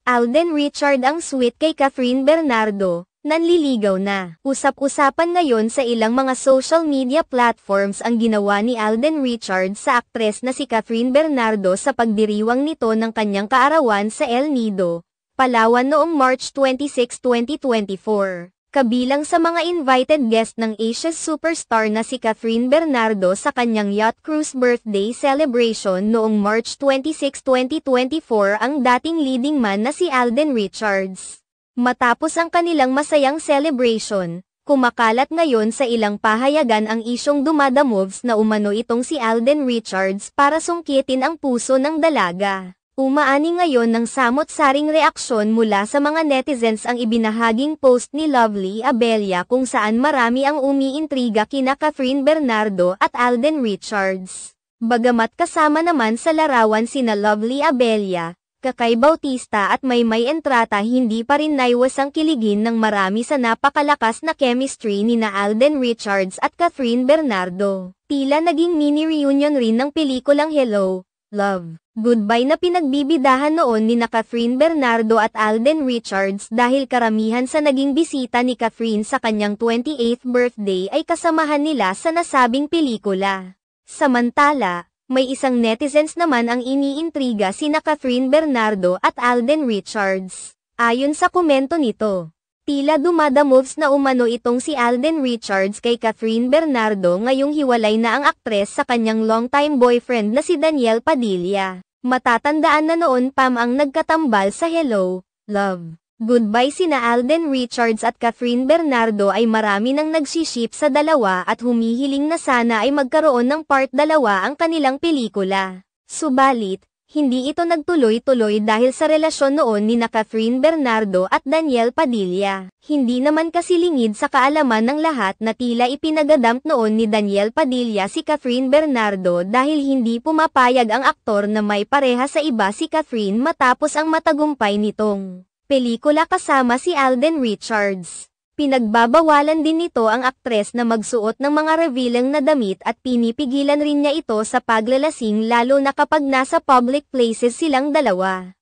Alden Richard ang sweet kay Catherine Bernardo, nanliligaw na. Usap-usapan ngayon sa ilang mga social media platforms ang ginawa ni Alden Richard sa aktres na si Catherine Bernardo sa pagdiriwang nito ng kanyang kaarawan sa El Nido, Palawan noong March 26, 2024. Kabilang sa mga invited guest ng Asia's superstar na si Catherine Bernardo sa kanyang yacht cruise birthday celebration noong March 26, 2024 ang dating leading man na si Alden Richards. Matapos ang kanilang masayang celebration, kumakalat ngayon sa ilang pahayagan ang isyong dumadamoves na umano itong si Alden Richards para sungkitin ang puso ng dalaga. Umaani ngayon ng samot-saring reaksyon mula sa mga netizens ang ibinahaging post ni Lovely Abella kung saan marami ang umiintriga kina Catherine Bernardo at Alden Richards. Bagamat kasama naman sa larawan sina Lovely Abella, Kakay Bautista at Maymay Entrata, hindi pa rin naiwasang kiligin ng marami sa napakalakas na chemistry nina Alden Richards at Catherine Bernardo. Tila naging mini-reunion rin ng pelikulang Hello, Love, Goodbye na pinagbibidahan noon ni Catherine Bernardo at Alden Richards dahil karamihan sa naging bisita ni Catherine sa kanyang 28th birthday ay kasamahan nila sa nasabing pelikula. Samantala, may isang netizens naman ang iniintriga sina Catherine Bernardo at Alden Richards. Ayon sa komento nito, tila dumadamoves na umano itong si Alden Richards kay Catherine Bernardo ngayong hiwalay na ang aktres sa kanyang longtime boyfriend na si Daniel Padilla. Matatandaan na noon pam ang nagkatambal sa Hello, Love, Goodbye sina Alden Richards at Catherine Bernardo ay marami nang nagsiship sa dalawa at humihiling na sana ay magkaroon ng part 2 ang kanilang pelikula. Subalit, hindi ito nagtuloy-tuloy dahil sa relasyon noon ni Catherine Bernardo at Daniel Padilla. Hindi naman kasi lingid sa kaalaman ng lahat na tila ipinagadamp noon ni Daniel Padilla si Catherine Bernardo dahil hindi pumapayag ang aktor na may pareha sa iba si Catherine matapos ang matagumpay nitong pelikula kasama si Alden Richards. Pinagbabawalan din nito ang aktres na magsuot ng mga revealing na damit at pinipigilan rin niya ito sa paglalasing lalo na kapag nasa public places silang dalawa.